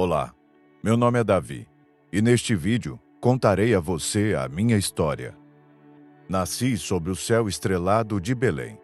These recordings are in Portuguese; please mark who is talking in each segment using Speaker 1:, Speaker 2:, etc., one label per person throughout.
Speaker 1: Olá, meu nome é Davi e neste vídeo contarei a você a minha história. Nasci sob o céu estrelado de Belém,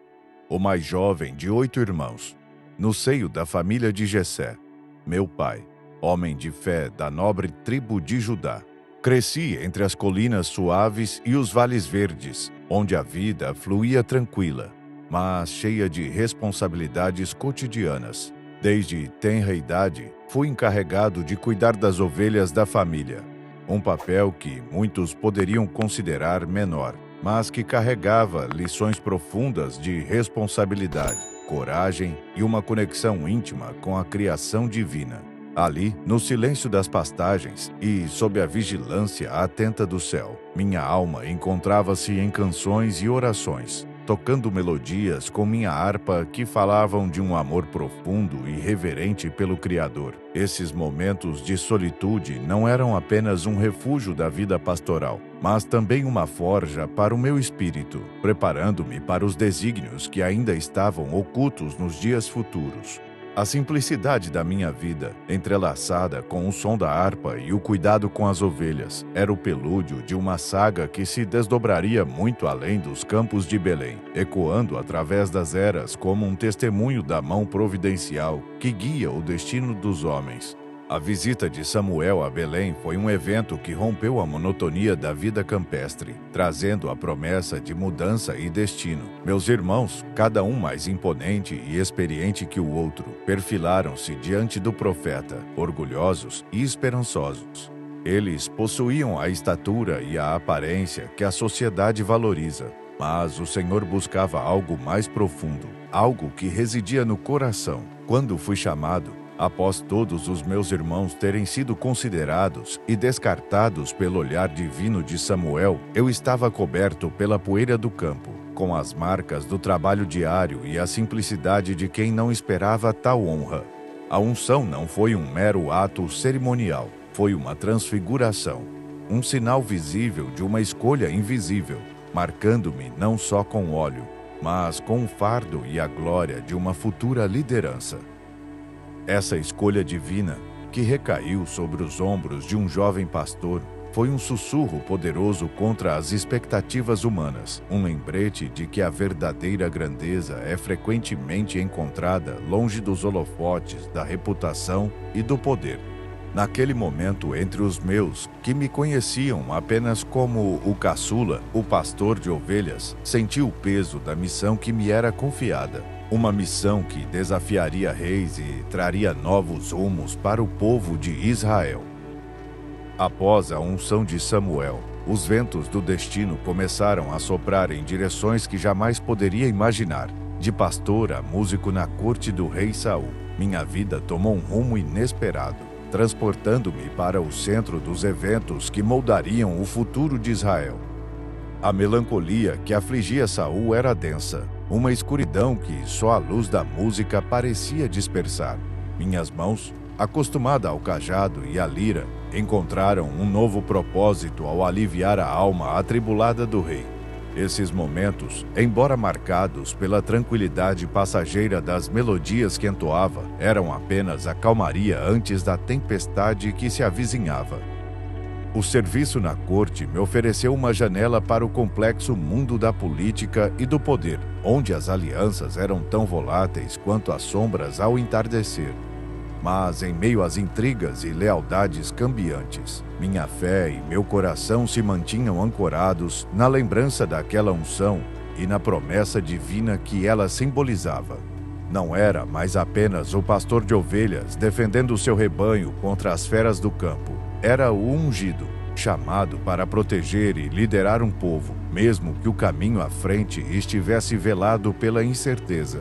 Speaker 1: o mais jovem de 8 irmãos, no seio da família de Jessé, meu pai, homem de fé da nobre tribo de Judá. Cresci entre as colinas suaves e os vales verdes, onde a vida fluía tranquila, mas cheia de responsabilidades cotidianas. Desde tenra idade, fui encarregado de cuidar das ovelhas da família, um papel que muitos poderiam considerar menor, mas que carregava lições profundas de responsabilidade, coragem e uma conexão íntima com a criação divina. Ali, no silêncio das pastagens e sob a vigilância atenta do céu, minha alma encontrava-se em canções e orações, tocando melodias com minha harpa que falavam de um amor profundo e reverente pelo Criador. Esses momentos de solitude não eram apenas um refúgio da vida pastoral, mas também uma forja para o meu espírito, preparando-me para os desígnios que ainda estavam ocultos nos dias futuros. A simplicidade da minha vida, entrelaçada com o som da harpa e o cuidado com as ovelhas, era o prelúdio de uma saga que se desdobraria muito além dos campos de Belém, ecoando através das eras como um testemunho da mão providencial que guia o destino dos homens. A visita de Samuel a Belém foi um evento que rompeu a monotonia da vida campestre, trazendo a promessa de mudança e destino. Meus irmãos, cada um mais imponente e experiente que o outro, perfilaram-se diante do profeta, orgulhosos e esperançosos. Eles possuíam a estatura e a aparência que a sociedade valoriza, mas o Senhor buscava algo mais profundo, algo que residia no coração. Quando fui chamado, após todos os meus irmãos terem sido considerados e descartados pelo olhar divino de Samuel, eu estava coberto pela poeira do campo, com as marcas do trabalho diário e a simplicidade de quem não esperava tal honra. A unção não foi um mero ato cerimonial, foi uma transfiguração, um sinal visível de uma escolha invisível, marcando-me não só com óleo, mas com o fardo e a glória de uma futura liderança. Essa escolha divina, que recaiu sobre os ombros de um jovem pastor, foi um sussurro poderoso contra as expectativas humanas, um lembrete de que a verdadeira grandeza é frequentemente encontrada longe dos holofotes da reputação e do poder. Naquele momento, entre os meus, que me conheciam apenas como o caçula, o pastor de ovelhas, senti o peso da missão que me era confiada. Uma missão que desafiaria reis e traria novos rumos para o povo de Israel. Após a unção de Samuel, os ventos do destino começaram a soprar em direções que jamais poderia imaginar. De pastor a músico na corte do rei Saul, minha vida tomou um rumo inesperado, transportando-me para o centro dos eventos que moldariam o futuro de Israel. A melancolia que afligia Saul era densa, uma escuridão que só a luz da música parecia dispersar. Minhas mãos, acostumadas ao cajado e à lira, encontraram um novo propósito ao aliviar a alma atribulada do rei. Esses momentos, embora marcados pela tranquilidade passageira das melodias que entoava, eram apenas a calmaria antes da tempestade que se avizinhava. O serviço na corte me ofereceu uma janela para o complexo mundo da política e do poder, onde as alianças eram tão voláteis quanto as sombras ao entardecer. Mas em meio às intrigas e lealdades cambiantes, minha fé e meu coração se mantinham ancorados na lembrança daquela unção e na promessa divina que ela simbolizava. Não era mais apenas o pastor de ovelhas defendendo o seu rebanho contra as feras do campo. Era o ungido, chamado para proteger e liderar um povo, mesmo que o caminho à frente estivesse velado pela incerteza.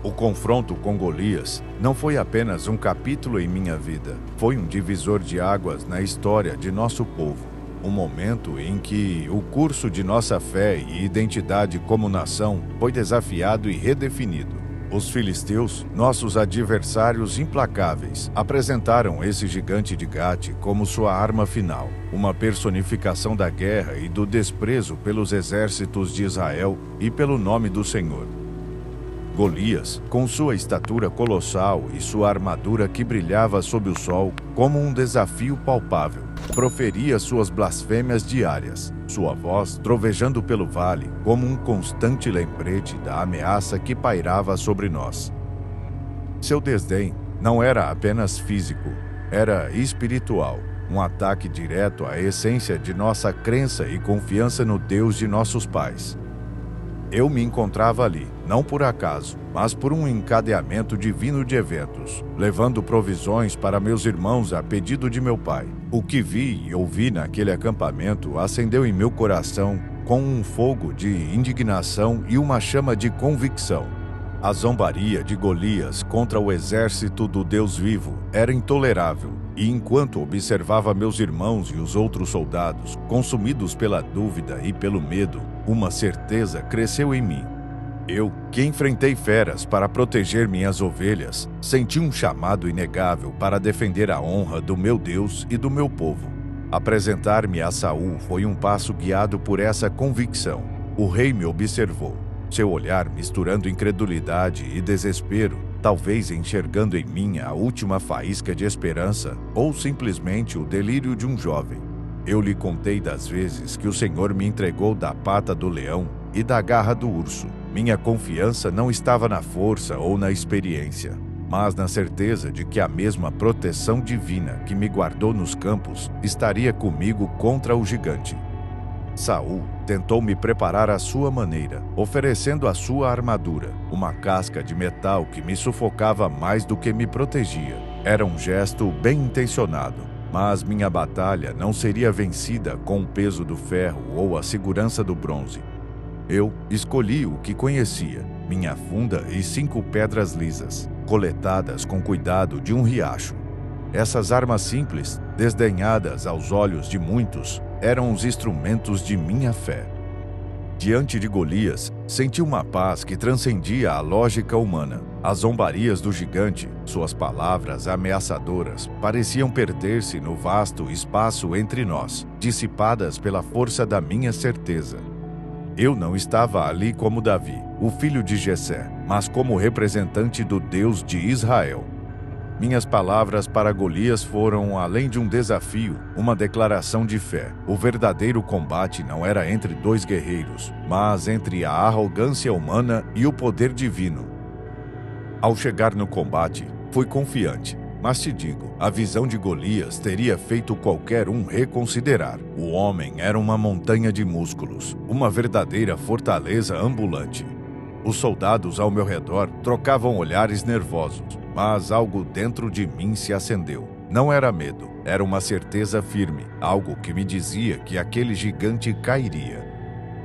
Speaker 1: O confronto com Golias não foi apenas um capítulo em minha vida, foi um divisor de águas na história de nosso povo. Um momento em que o curso de nossa fé e identidade como nação foi desafiado e redefinido. Os filisteus, nossos adversários implacáveis, apresentaram esse gigante de Gate como sua arma final, uma personificação da guerra e do desprezo pelos exércitos de Israel e pelo nome do Senhor. Golias, com sua estatura colossal e sua armadura que brilhava sob o sol como um desafio palpável, proferia suas blasfêmias diárias, sua voz trovejando pelo vale como um constante lembrete da ameaça que pairava sobre nós. Seu desdém não era apenas físico, era espiritual, um ataque direto à essência de nossa crença e confiança no Deus de nossos pais. Eu me encontrava ali, não por acaso, mas por um encadeamento divino de eventos, levando provisões para meus irmãos a pedido de meu pai. O que vi e ouvi naquele acampamento acendeu em meu coração com um fogo de indignação e uma chama de convicção. A zombaria de Golias contra o exército do Deus vivo era intolerável, e enquanto observava meus irmãos e os outros soldados, consumidos pela dúvida e pelo medo, uma certeza cresceu em mim. Eu, que enfrentei feras para proteger minhas ovelhas, senti um chamado inegável para defender a honra do meu Deus e do meu povo. Apresentar-me a Saul foi um passo guiado por essa convicção. O rei me observou, seu olhar misturando incredulidade e desespero, talvez enxergando em mim a última faísca de esperança ou simplesmente o delírio de um jovem. Eu lhe contei das vezes que o Senhor me entregou da pata do leão e da garra do urso. Minha confiança não estava na força ou na experiência, mas na certeza de que a mesma proteção divina que me guardou nos campos estaria comigo contra o gigante. Saul tentou me preparar à sua maneira, oferecendo a sua armadura, uma casca de metal que me sufocava mais do que me protegia. Era um gesto bem intencionado, mas minha batalha não seria vencida com o peso do ferro ou a segurança do bronze. Eu escolhi o que conhecia, minha funda e 5 pedras lisas, coletadas com cuidado de um riacho. Essas armas simples, desdenhadas aos olhos de muitos, eram os instrumentos de minha fé. Diante de Golias, senti uma paz que transcendia a lógica humana. As zombarias do gigante, suas palavras ameaçadoras, pareciam perder-se no vasto espaço entre nós, dissipadas pela força da minha certeza. Eu não estava ali como Davi, o filho de Jessé, mas como representante do Deus de Israel. Minhas palavras para Golias foram, além de um desafio, uma declaração de fé. O verdadeiro combate não era entre 2 guerreiros, mas entre a arrogância humana e o poder divino. Ao chegar no combate, fui confiante, mas te digo, a visão de Golias teria feito qualquer um reconsiderar. O homem era uma montanha de músculos, uma verdadeira fortaleza ambulante. Os soldados ao meu redor trocavam olhares nervosos, mas algo dentro de mim se acendeu. Não era medo, era uma certeza firme, algo que me dizia que aquele gigante cairia.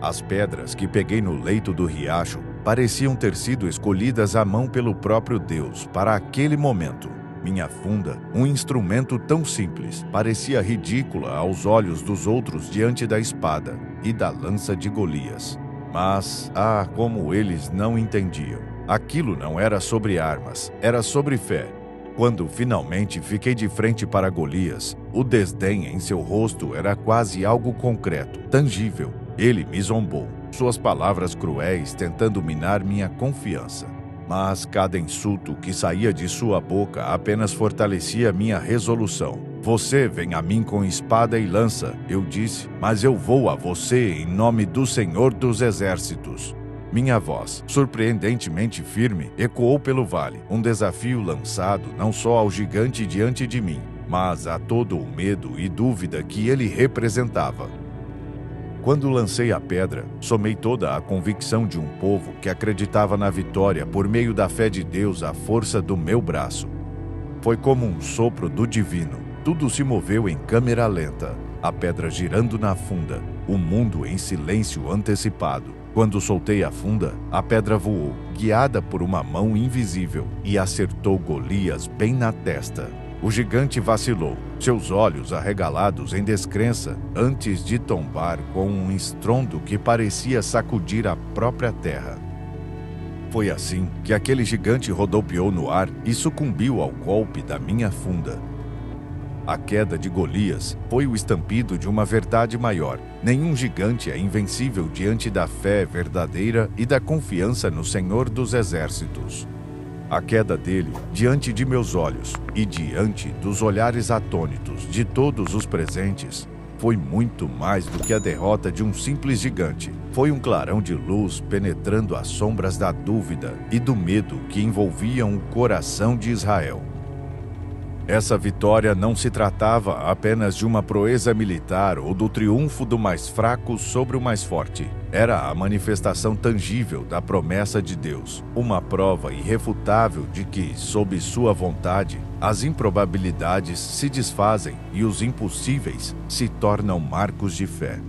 Speaker 1: As pedras que peguei no leito do riacho pareciam ter sido escolhidas à mão pelo próprio Deus para aquele momento. Minha funda, um instrumento tão simples, parecia ridícula aos olhos dos outros diante da espada e da lança de Golias. Mas, como eles não entendiam. Aquilo não era sobre armas, era sobre fé. Quando finalmente fiquei de frente para Golias, o desdém em seu rosto era quase algo concreto, tangível. Ele me zombou, suas palavras cruéis tentando minar minha confiança. Mas cada insulto que saía de sua boca apenas fortalecia minha resolução. Você vem a mim com espada e lança, eu disse, mas eu vou a você em nome do Senhor dos Exércitos. Minha voz, surpreendentemente firme, ecoou pelo vale, um desafio lançado não só ao gigante diante de mim, mas a todo o medo e dúvida que ele representava. Quando lancei a pedra, somei toda a convicção de um povo que acreditava na vitória por meio da fé de Deus à força do meu braço. Foi como um sopro do divino. Tudo se moveu em câmera lenta, a pedra girando na funda, o mundo em silêncio antecipado. Quando soltei a funda, a pedra voou, guiada por uma mão invisível, e acertou Golias bem na testa. O gigante vacilou, seus olhos arregalados em descrença, antes de tombar com um estrondo que parecia sacudir a própria terra. Foi assim que aquele gigante rodopiou no ar e sucumbiu ao golpe da minha funda. A queda de Golias foi o estampido de uma verdade maior. Nenhum gigante é invencível diante da fé verdadeira e da confiança no Senhor dos Exércitos. A queda dele, diante de meus olhos e diante dos olhares atônitos de todos os presentes, foi muito mais do que a derrota de um simples gigante. Foi um clarão de luz penetrando as sombras da dúvida e do medo que envolviam o coração de Israel. Essa vitória não se tratava apenas de uma proeza militar ou do triunfo do mais fraco sobre o mais forte. Era a manifestação tangível da promessa de Deus, uma prova irrefutável de que, sob sua vontade, as improbabilidades se desfazem e os impossíveis se tornam marcos de fé.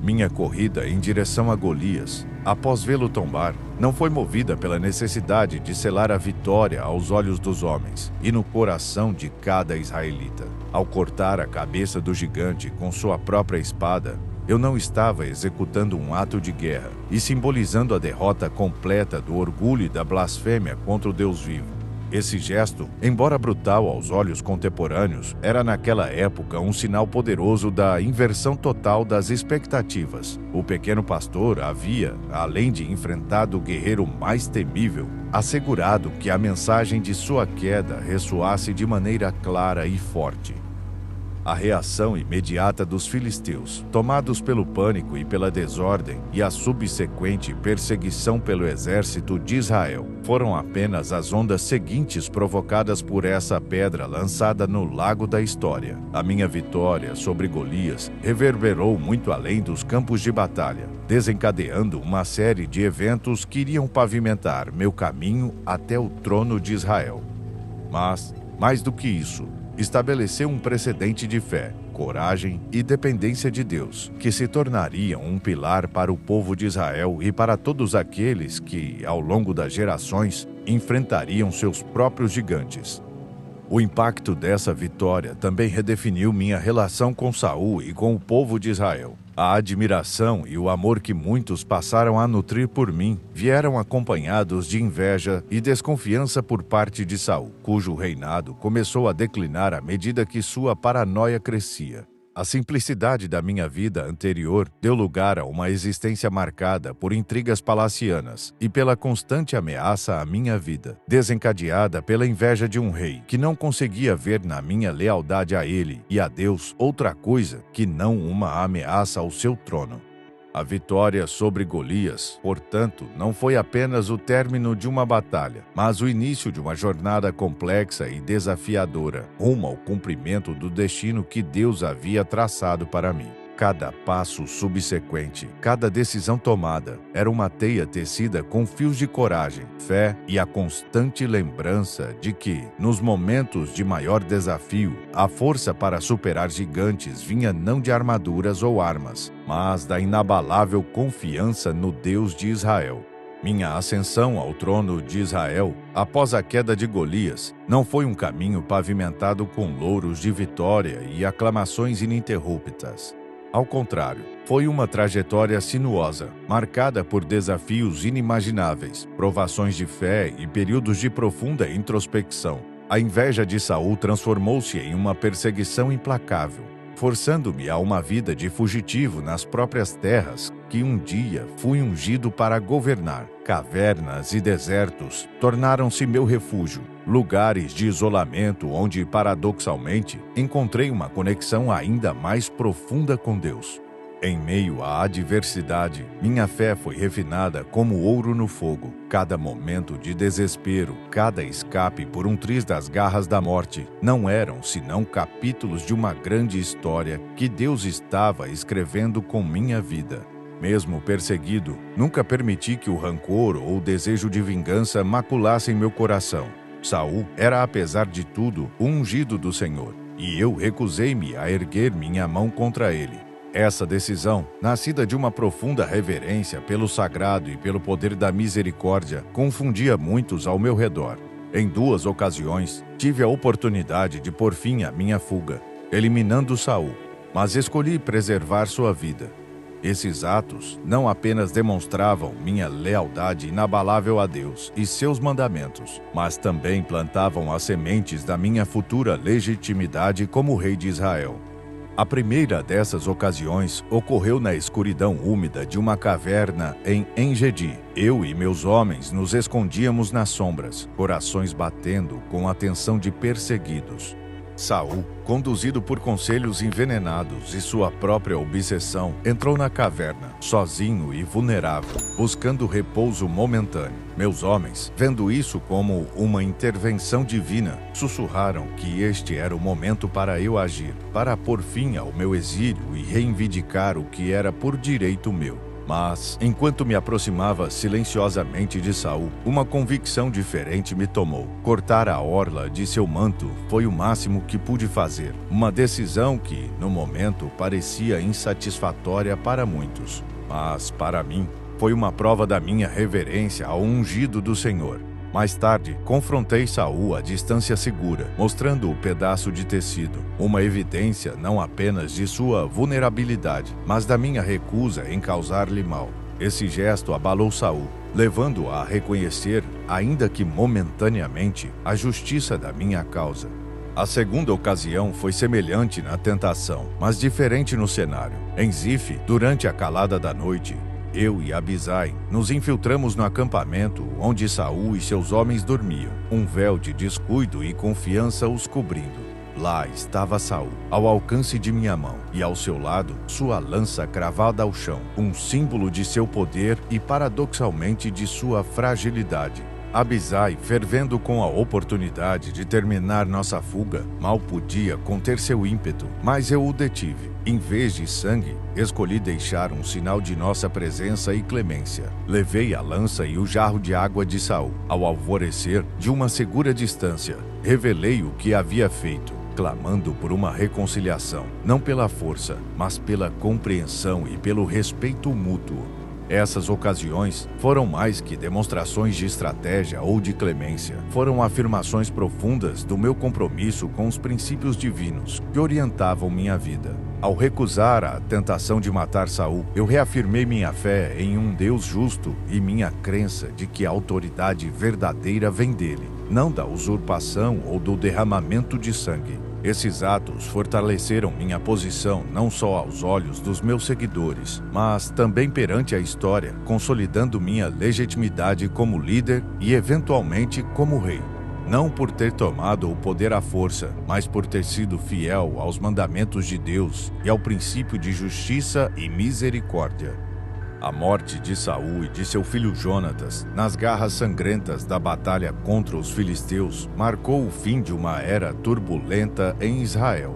Speaker 1: Minha corrida em direção a Golias, após vê-lo tombar, não foi movida pela necessidade de selar a vitória aos olhos dos homens e no coração de cada israelita. Ao cortar a cabeça do gigante com sua própria espada, eu não estava executando um ato de guerra e simbolizando a derrota completa do orgulho e da blasfêmia contra o Deus vivo. Esse gesto, embora brutal aos olhos contemporâneos, era naquela época um sinal poderoso da inversão total das expectativas. O pequeno pastor havia, além de enfrentado o guerreiro mais temível, assegurado que a mensagem de sua queda ressoasse de maneira clara e forte. A reação imediata dos filisteus, tomados pelo pânico e pela desordem, e a subsequente perseguição pelo exército de Israel, foram apenas as ondas seguintes provocadas por essa pedra lançada no lago da história. A minha vitória sobre Golias reverberou muito além dos campos de batalha, desencadeando uma série de eventos que iriam pavimentar meu caminho até o trono de Israel. Mas, mais do que isso, estabeleceu um precedente de fé, coragem e dependência de Deus, que se tornariam um pilar para o povo de Israel e para todos aqueles que, ao longo das gerações, enfrentariam seus próprios gigantes. O impacto dessa vitória também redefiniu minha relação com Saul e com o povo de Israel. A admiração e o amor que muitos passaram a nutrir por mim vieram acompanhados de inveja e desconfiança por parte de Saul, cujo reinado começou a declinar à medida que sua paranoia crescia. A simplicidade da minha vida anterior deu lugar a uma existência marcada por intrigas palacianas e pela constante ameaça à minha vida, desencadeada pela inveja de um rei que não conseguia ver na minha lealdade a ele e a Deus outra coisa que não uma ameaça ao seu trono. A vitória sobre Golias, portanto, não foi apenas o término de uma batalha, mas o início de uma jornada complexa e desafiadora, rumo ao cumprimento do destino que Deus havia traçado para mim. Cada passo subsequente, cada decisão tomada, era uma teia tecida com fios de coragem, fé e a constante lembrança de que, nos momentos de maior desafio, a força para superar gigantes vinha não de armaduras ou armas, mas da inabalável confiança no Deus de Israel. Minha ascensão ao trono de Israel, após a queda de Golias, não foi um caminho pavimentado com louros de vitória e aclamações ininterruptas. Ao contrário, foi uma trajetória sinuosa, marcada por desafios inimagináveis, provações de fé e períodos de profunda introspecção. A inveja de Saul transformou-se em uma perseguição implacável, forçando-me a uma vida de fugitivo nas próprias terras que um dia fui ungido para governar. Cavernas e desertos tornaram-se meu refúgio, lugares de isolamento onde, paradoxalmente, encontrei uma conexão ainda mais profunda com Deus. Em meio à adversidade, minha fé foi refinada como ouro no fogo. Cada momento de desespero, cada escape por um triz das garras da morte, não eram senão capítulos de uma grande história que Deus estava escrevendo com minha vida. Mesmo perseguido, nunca permiti que o rancor ou o desejo de vingança maculassem meu coração. Saul era, apesar de tudo, o ungido do Senhor, e eu recusei-me a erguer minha mão contra ele. Essa decisão, nascida de uma profunda reverência pelo sagrado e pelo poder da misericórdia, confundia muitos ao meu redor. Em 2 ocasiões, tive a oportunidade de pôr fim à minha fuga, eliminando Saul, mas escolhi preservar sua vida. Esses atos não apenas demonstravam minha lealdade inabalável a Deus e seus mandamentos, mas também plantavam as sementes da minha futura legitimidade como rei de Israel. A primeira dessas ocasiões ocorreu na escuridão úmida de uma caverna em En-Gedi. Eu e meus homens nos escondíamos nas sombras, corações batendo com a tensão de perseguidos. Saul, conduzido por conselhos envenenados e sua própria obsessão, entrou na caverna, sozinho e vulnerável, buscando repouso momentâneo. Meus homens, vendo isso como uma intervenção divina, sussurraram que este era o momento para eu agir, para pôr fim ao meu exílio e reivindicar o que era por direito meu. Mas, enquanto me aproximava silenciosamente de Saul, uma convicção diferente me tomou. Cortar a orla de seu manto foi o máximo que pude fazer. Uma decisão que, no momento, parecia insatisfatória para muitos. Mas, para mim, foi uma prova da minha reverência ao ungido do Senhor. Mais tarde, confrontei Saul à distância segura, mostrando o pedaço de tecido, uma evidência não apenas de sua vulnerabilidade, mas da minha recusa em causar-lhe mal. Esse gesto abalou Saul, levando-o a reconhecer, ainda que momentaneamente, a justiça da minha causa. A segunda ocasião foi semelhante na tentação, mas diferente no cenário. Em Zif, durante a calada da noite, eu e Abisai nos infiltramos no acampamento onde Saul e seus homens dormiam, um véu de descuido e confiança os cobrindo. Lá estava Saul, ao alcance de minha mão, e ao seu lado, sua lança cravada ao chão, um símbolo de seu poder e, paradoxalmente, de sua fragilidade. Abisai, fervendo com a oportunidade de terminar nossa fuga, mal podia conter seu ímpeto, mas eu o detive. Em vez de sangue, escolhi deixar um sinal de nossa presença e clemência. Levei a lança e o jarro de água de Saul. Ao alvorecer, de uma segura distância, revelei o que havia feito, clamando por uma reconciliação, não pela força, mas pela compreensão e pelo respeito mútuo. Essas ocasiões foram mais que demonstrações de estratégia ou de clemência. Foram afirmações profundas do meu compromisso com os princípios divinos que orientavam minha vida. Ao recusar a tentação de matar Saul, eu reafirmei minha fé em um Deus justo e minha crença de que a autoridade verdadeira vem dele, não da usurpação ou do derramamento de sangue. Esses atos fortaleceram minha posição não só aos olhos dos meus seguidores, mas também perante a história, consolidando minha legitimidade como líder e, eventualmente, como rei. Não por ter tomado o poder à força, mas por ter sido fiel aos mandamentos de Deus e ao princípio de justiça e misericórdia. A morte de Saul e de seu filho Jonatas, nas garras sangrentas da batalha contra os filisteus, marcou o fim de uma era turbulenta em Israel.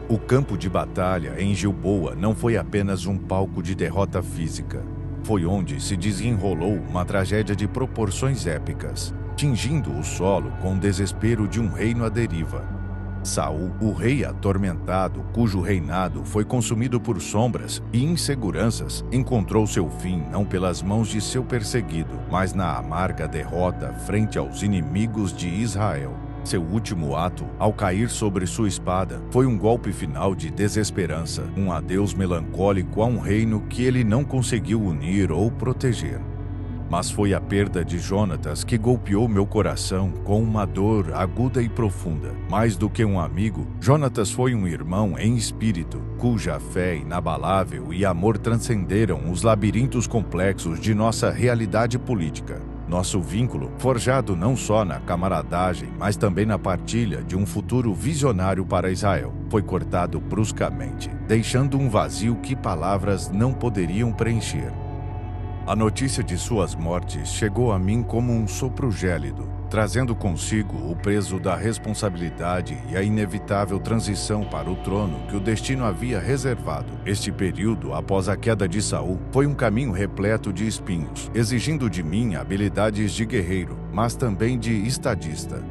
Speaker 1: O campo de batalha em Gilboa não foi apenas um palco de derrota física. Foi onde se desenrolou uma tragédia de proporções épicas, tingindo o solo com o desespero de um reino à deriva. Saul, o rei atormentado, cujo reinado foi consumido por sombras e inseguranças, encontrou seu fim não pelas mãos de seu perseguido, mas na amarga derrota frente aos inimigos de Israel. Seu último ato, ao cair sobre sua espada, foi um golpe final de desesperança, um adeus melancólico a um reino que ele não conseguiu unir ou proteger. Mas foi a perda de Jonatas que golpeou meu coração com uma dor aguda e profunda. Mais do que um amigo, Jonatas foi um irmão em espírito, cuja fé inabalável e amor transcenderam os labirintos complexos de nossa realidade política. Nosso vínculo, forjado não só na camaradagem, mas também na partilha de um futuro visionário para Israel, foi cortado bruscamente, deixando um vazio que palavras não poderiam preencher. A notícia de suas mortes chegou a mim como um sopro gélido, trazendo consigo o peso da responsabilidade e a inevitável transição para o trono que o destino havia reservado. Este período, após a queda de Saul, foi um caminho repleto de espinhos, exigindo de mim habilidades de guerreiro, mas também de estadista.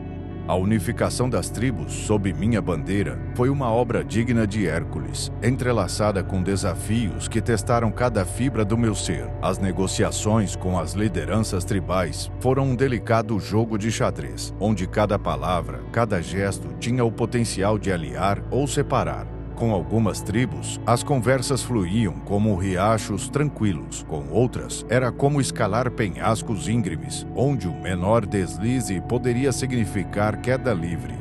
Speaker 1: A unificação das tribos sob minha bandeira foi uma obra digna de Hércules, entrelaçada com desafios que testaram cada fibra do meu ser. As negociações com as lideranças tribais foram um delicado jogo de xadrez, onde cada palavra, cada gesto tinha o potencial de aliar ou separar. Com algumas tribos, as conversas fluíam como riachos tranquilos. Com outras, era como escalar penhascos íngremes, onde o menor deslize poderia significar queda livre.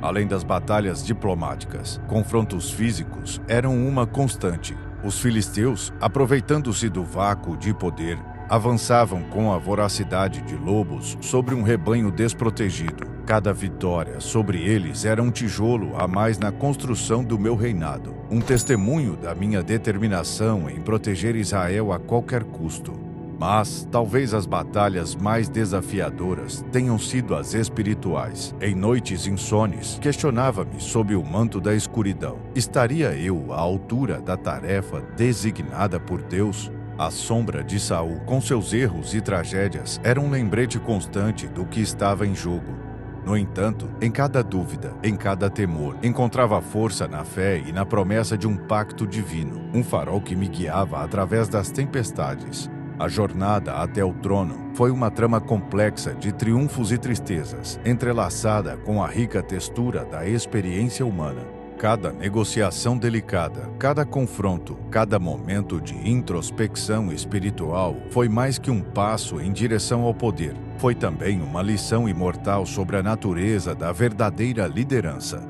Speaker 1: Além das batalhas diplomáticas, confrontos físicos eram uma constante. Os filisteus, aproveitando-se do vácuo de poder, avançavam com a voracidade de lobos sobre um rebanho desprotegido. Cada vitória sobre eles era um tijolo a mais na construção do meu reinado, um testemunho da minha determinação em proteger Israel a qualquer custo. Mas talvez as batalhas mais desafiadoras tenham sido as espirituais. Em noites insones, questionava-me sob o manto da escuridão: estaria eu à altura da tarefa designada por Deus? A sombra de Saul, com seus erros e tragédias, era um lembrete constante do que estava em jogo. No entanto, em cada dúvida, em cada temor, encontrava força na fé e na promessa de um pacto divino, um farol que me guiava através das tempestades. A jornada até o trono foi uma trama complexa de triunfos e tristezas, entrelaçada com a rica textura da experiência humana. Cada negociação delicada, cada confronto, cada momento de introspecção espiritual foi mais que um passo em direção ao poder. Foi também uma lição imortal sobre a natureza da verdadeira liderança.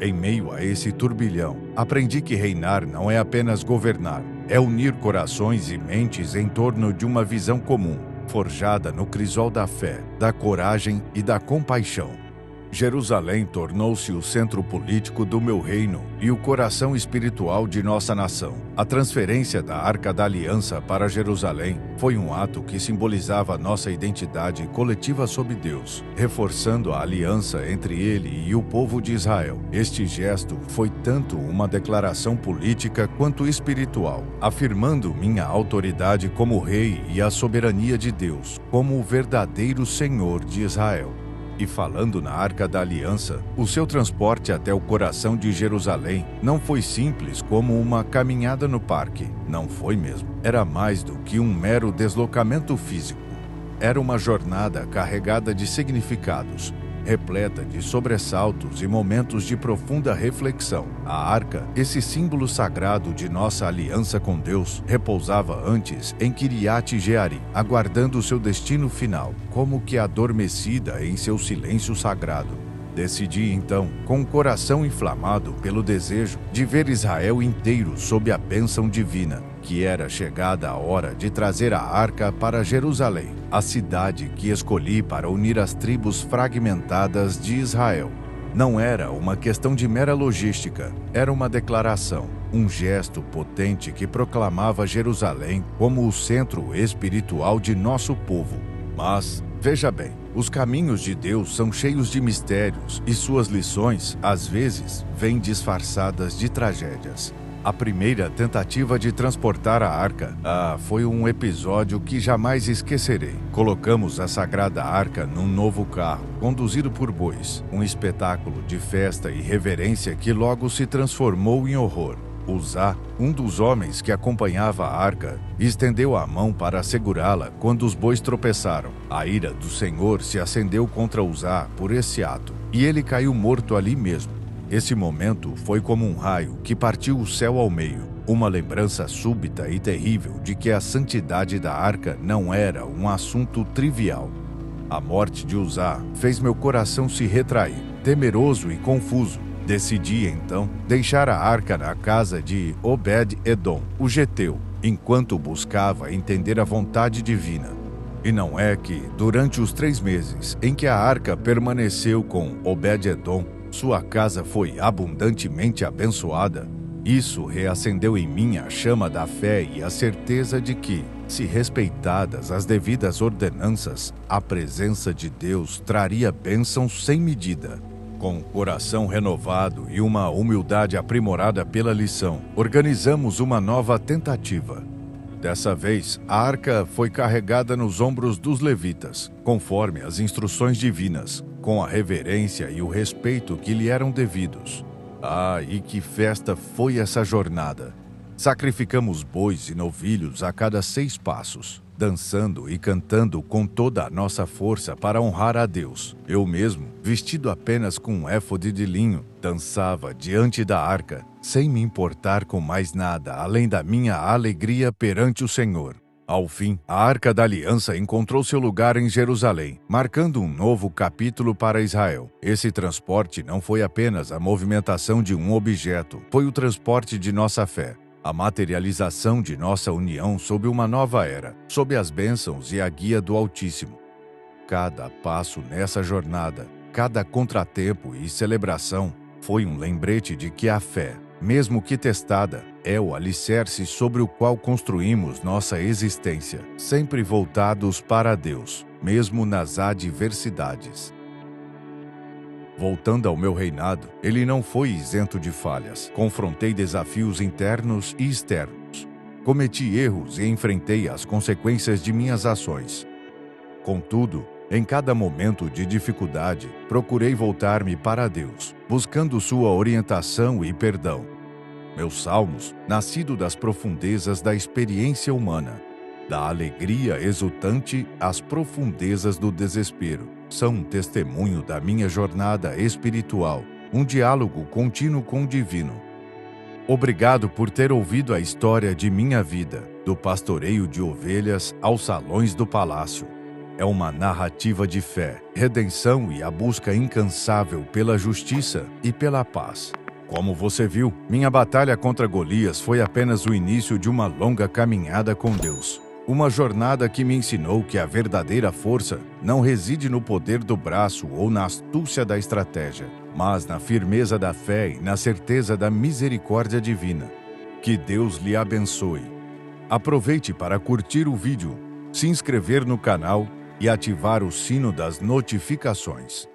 Speaker 1: Em meio a esse turbilhão, aprendi que reinar não é apenas governar, é unir corações e mentes em torno de uma visão comum, forjada no crisol da fé, da coragem e da compaixão. Jerusalém tornou-se o centro político do meu reino e o coração espiritual de nossa nação. A transferência da Arca da Aliança para Jerusalém foi um ato que simbolizava nossa identidade coletiva sob Deus, reforçando a aliança entre ele e o povo de Israel. Este gesto foi tanto uma declaração política quanto espiritual, afirmando minha autoridade como rei e a soberania de Deus como o verdadeiro Senhor de Israel. E falando na Arca da Aliança, o seu transporte até o coração de Jerusalém não foi simples como uma caminhada no parque. Não foi mesmo. Era mais do que um mero deslocamento físico. Era uma jornada carregada de significados, repleta de sobressaltos e momentos de profunda reflexão. A arca, esse símbolo sagrado de nossa aliança com Deus, repousava antes em Kiriat Jearim, aguardando seu destino final, como que adormecida em seu silêncio sagrado. Decidi então, com o coração inflamado pelo desejo de ver Israel inteiro sob a bênção divina, que era chegada a hora de trazer a arca para Jerusalém, a cidade que escolhi para unir as tribos fragmentadas de Israel. Não era uma questão de mera logística, era uma declaração, um gesto potente que proclamava Jerusalém como o centro espiritual de nosso povo. Mas, veja bem, os caminhos de Deus são cheios de mistérios e suas lições, às vezes, vêm disfarçadas de tragédias. A primeira tentativa de transportar a arca foi um episódio que jamais esquecerei. Colocamos a sagrada arca num novo carro, conduzido por bois, um espetáculo de festa e reverência que logo se transformou em horror. Uzá, um dos homens que acompanhava a arca, estendeu a mão para segurá-la quando os bois tropeçaram. A ira do Senhor se acendeu contra Uzá por esse ato, e ele caiu morto ali mesmo. Esse momento foi como um raio que partiu o céu ao meio, uma lembrança súbita e terrível de que a santidade da arca não era um assunto trivial. A morte de Uzá fez meu coração se retrair, temeroso e confuso. Decidi, então, deixar a arca na casa de Obed-Edom, o geteu, enquanto buscava entender a vontade divina. E não é que, durante os 3 meses em que a arca permaneceu com Obed-Edom, sua casa foi abundantemente abençoada. Isso reacendeu em mim a chama da fé e a certeza de que, se respeitadas as devidas ordenanças, a presença de Deus traria bênçãos sem medida. Com o coração renovado e uma humildade aprimorada pela lição, organizamos uma nova tentativa. Dessa vez, a arca foi carregada nos ombros dos levitas, conforme as instruções divinas, com a reverência e o respeito que lhe eram devidos. E que festa foi essa jornada! Sacrificamos bois e novilhos a cada 6 passos. dançando e cantando com toda a nossa força para honrar a Deus. Eu mesmo, vestido apenas com um éfode de linho, dançava diante da arca, sem me importar com mais nada além da minha alegria perante o Senhor. Ao fim, a Arca da Aliança encontrou seu lugar em Jerusalém, marcando um novo capítulo para Israel. Esse transporte não foi apenas a movimentação de um objeto, foi o transporte de nossa fé, a materialização de nossa união sob uma nova era, sob as bênçãos e a guia do Altíssimo. Cada passo nessa jornada, cada contratempo e celebração, foi um lembrete de que a fé, mesmo que testada, é o alicerce sobre o qual construímos nossa existência, sempre voltados para Deus, mesmo nas adversidades. Voltando ao meu reinado, ele não foi isento de falhas. Confrontei desafios internos e externos. Cometi erros e enfrentei as consequências de minhas ações. Contudo, em cada momento de dificuldade, procurei voltar-me para Deus, buscando sua orientação e perdão. Meus salmos, nascido das profundezas da experiência humana, da alegria exultante às profundezas do desespero, são um testemunho da minha jornada espiritual, um diálogo contínuo com o divino. Obrigado por ter ouvido a história de minha vida, do pastoreio de ovelhas aos salões do palácio. É uma narrativa de fé, redenção e a busca incansável pela justiça e pela paz. Como você viu, minha batalha contra Golias foi apenas o início de uma longa caminhada com Deus. Uma jornada que me ensinou que a verdadeira força não reside no poder do braço ou na astúcia da estratégia, mas na firmeza da fé e na certeza da misericórdia divina. Que Deus lhe abençoe. Aproveite para curtir o vídeo, se inscrever no canal e ativar o sino das notificações.